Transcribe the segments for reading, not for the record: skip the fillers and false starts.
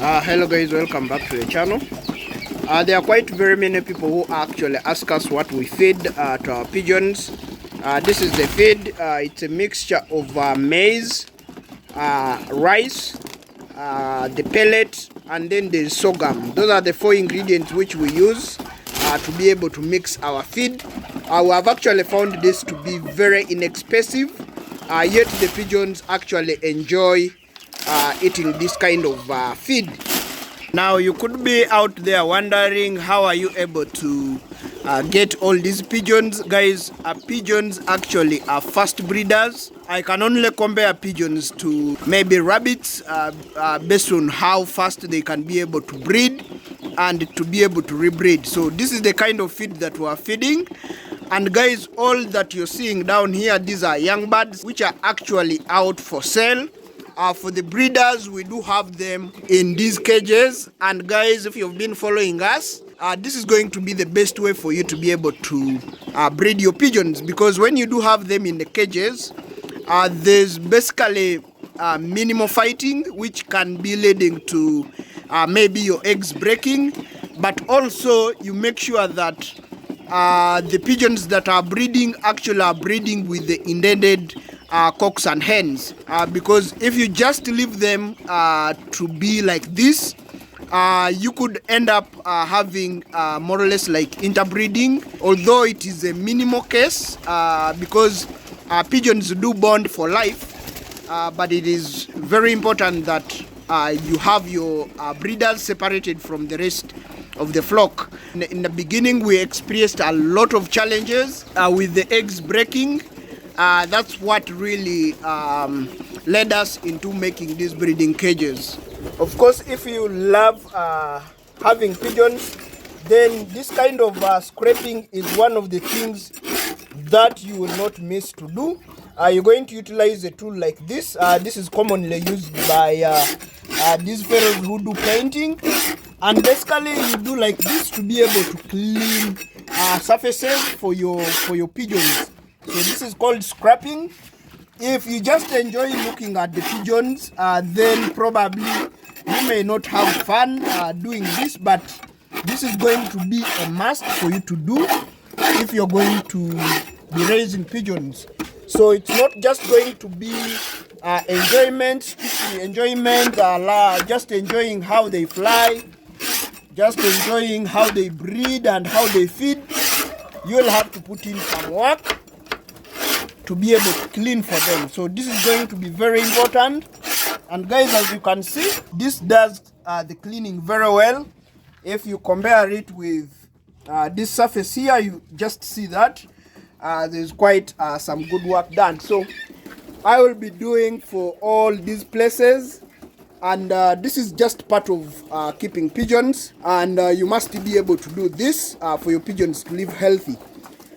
Hello guys, welcome back to the channel. There are quite very many people who actually ask us what we feed to our pigeons. This is the feed. It's a mixture of maize, rice, the pellet, and then the sorghum. Those are the four ingredients which we use to be able to mix our feed. We have actually found this to be very inexpensive, yet the pigeons actually enjoy eating this kind of feed. Now you could be out there wondering, how are you able to get all these pigeons? Guys, pigeons actually are fast breeders. I can only compare pigeons to maybe rabbits based on how fast they can be able to breed and to be able to rebreed. So this is the kind of feed that we are feeding. And guys, all that you're seeing down here, these are young birds which are actually out for sale. For the breeders, we do have them in these cages. And guys, if you've been following us, this is going to be the best way for you to be able to breed your pigeons, because when you do have them in the cages, there's basically minimal fighting, which can be leading to maybe your eggs breaking. But also you make sure that the pigeons that are breeding actually are breeding with the intended cocks and hens, because if you just leave them to be like this, you could end up having more or less like interbreeding, although it is a minimal case, because pigeons do bond for life, but it is very important that you have your breeders separated from the rest of the flock. In the beginning, we experienced a lot of challenges with the eggs breaking. That's what really led us into making these breeding cages. Of course, if you love having pigeons, then this kind of scraping is one of the things that you will not miss to do. You're going to utilize a tool like this. This is commonly used by these fellows who do painting. And basically you do like this to be able to clean surfaces for your pigeons. So this is called scrapping. If you just enjoy looking at the pigeons, then probably you may not have fun doing this, but this is going to be a must for you to do if you're going to be raising pigeons. So it's not just going to be enjoyment, just enjoying how they fly, just enjoying how they breed and how they feed. You'll have to put in some work to be able to clean for them. So this is going to be very important. And guys, as you can see, this does the cleaning very well. If you compare it with this surface here, you just see that there's quite some good work done. So I will be doing for all these places, and this is just part of keeping pigeons, and you must be able to do this for your pigeons to live healthy.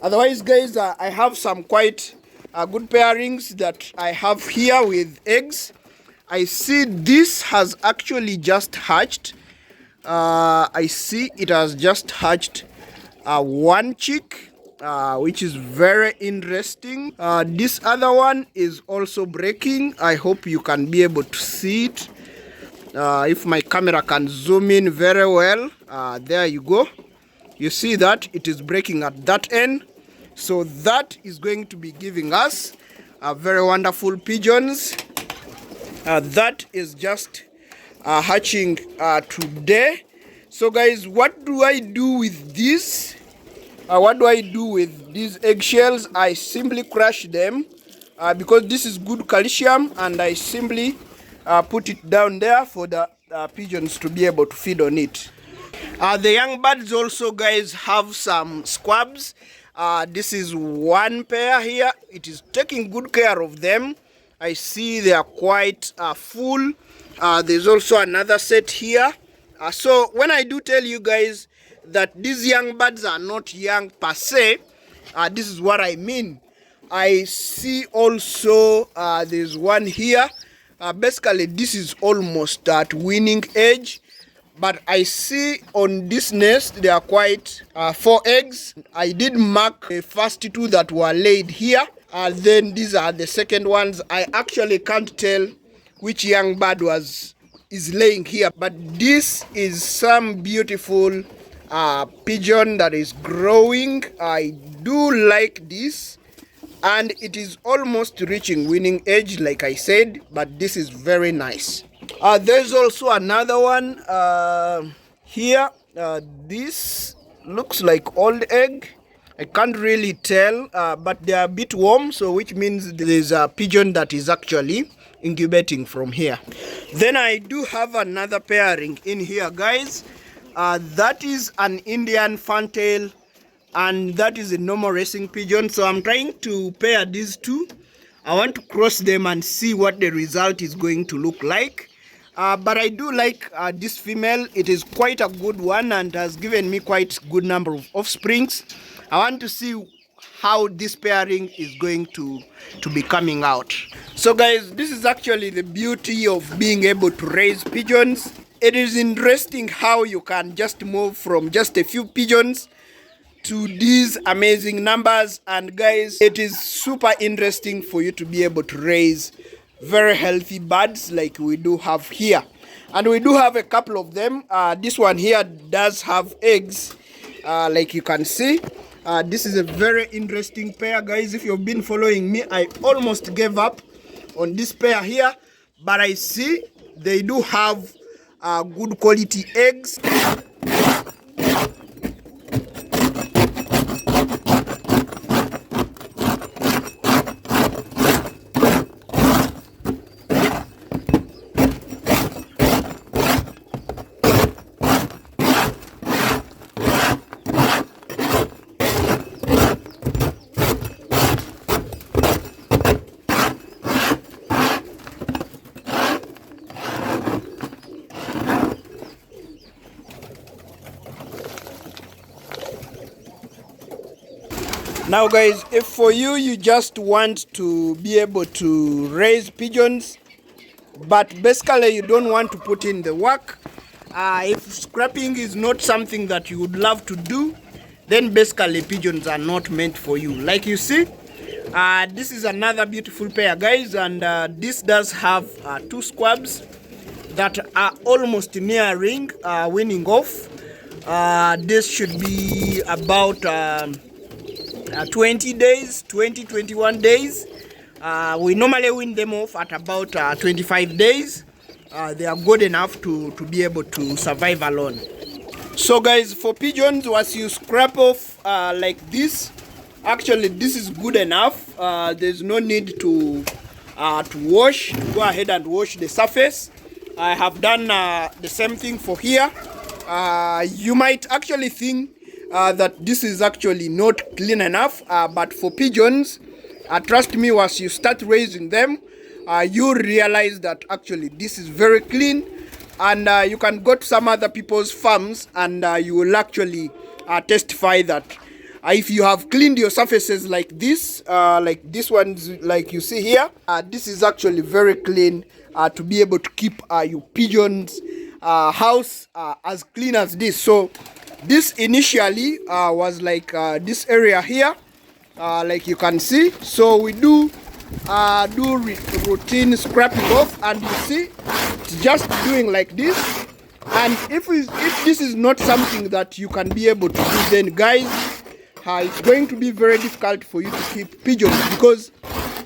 Otherwise, guys, I have some quite good pairings that I have here with eggs. I see this has actually just hatched. I see it has just hatched one chick, which is very interesting. This other one is also breaking. I hope you can be able to see it. If my camera can zoom in very well, there you go. You see that it is breaking at that end. So that is going to be giving us very wonderful pigeons. That is just hatching today. So guys, what do I do with this? What do I do with these eggshells? I simply crush them because this is good calcium, and I simply put it down there for the pigeons to be able to feed on it. The young birds also, guys, have some squabs. This is one pair here. It is taking good care of them. I see they are quite full. There's also another set here. So when I do tell you guys that these young birds are not young per se, this is what I mean. I see also there's one here. Basically this is almost at weaning age, but I see on this nest there are quite 4 eggs. I did mark the first 2 that were laid here, then these are the second ones. I actually can't tell which young bird was is laying here, but this is some beautiful pigeon that is growing. I do like this, and it is almost reaching winning age, like I said, but this is very nice. There's also another one here. This looks like old egg. I can't really tell, but they are a bit warm, so which means there's a pigeon that is actually incubating from here. Then I do have another pairing in here, guys. That is an Indian fantail, and that is a normal racing pigeon. So I'm trying to pair these two. I want to cross them and see what the result is going to look like. But I do like this female. It is quite a good one and has given me quite a good number of offsprings. I want to see how this pairing is going to be coming out. So guys, this is actually the beauty of being able to raise pigeons. It is interesting how you can just move from just a few pigeons to these amazing numbers. And guys, it is super interesting for you to be able to raise very healthy birds like we do have here. And we do have a couple of them. This one here does have eggs, like you can see. This is a very interesting pair, guys. If you've been following me, I almost gave up on this pair here, but I see they do have good quality eggs. Now guys, if for you just want to be able to raise pigeons, but basically you don't want to put in the work, if scrapping is not something that you would love to do, then basically pigeons are not meant for you. Like you see, this is another beautiful pair, guys, and this does have two squabs that are almost nearing winning off. This should be about 20 days, 21 days. We normally win them off at about 25 days. They are good enough to be able to survive alone. So guys, for pigeons, once you scrap off like this, actually this is good enough. There's no need to wash. Go ahead and wash the surface. I have done the same thing for here. You might actually think that this is actually not clean enough, but for pigeons, trust me, once you start raising them, you realize that actually this is very clean, and you can go to some other people's farms and you will actually testify that if you have cleaned your surfaces like this ones, like you see here, this is actually very clean to be able to keep your pigeons house as clean as this. So this initially was like this area here, like you can see. So we do routine scrapping off, and you see it's just doing like this. And if this is not something that you can be able to do, then guys, it's going to be very difficult for you to keep pigeons, because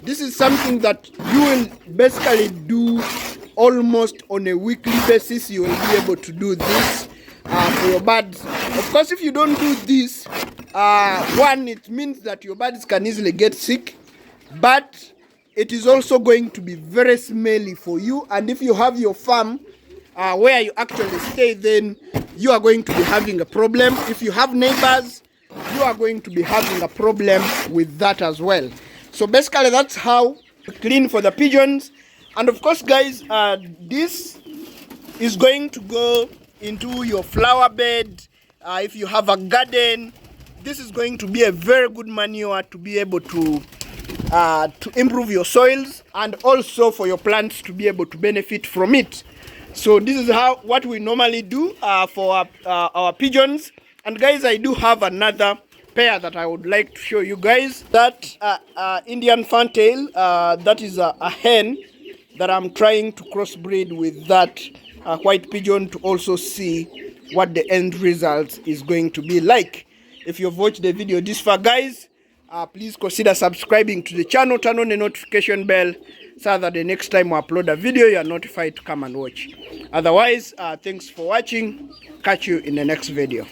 this is something that you will basically do almost on a weekly basis. You will be able to do this for your birds. Of course, if you don't do this, one, it means that your birds can easily get sick, but it is also going to be very smelly for you. And if you have your farm where you actually stay, then you are going to be having a problem. If you have neighbors, you are going to be having a problem with that as well. So basically, that's how you clean for the pigeons. And of course, guys, this is going to go into your flower bed. If you have a garden, this is going to be a very good manure to be able to improve your soils, and also for your plants to be able to benefit from it. So this is what we normally do for our pigeons. And guys, I do have another pair that I would like to show you guys. That Indian fantail, that is a hen that I'm trying to crossbreed with that white pigeon to also see what the end result is going to be like. If you've watched the video this far, guys, please consider subscribing to the channel, turn on the notification bell so that the next time we upload a video, you are notified to come and watch. Otherwise, thanks for watching. Catch you in the next video.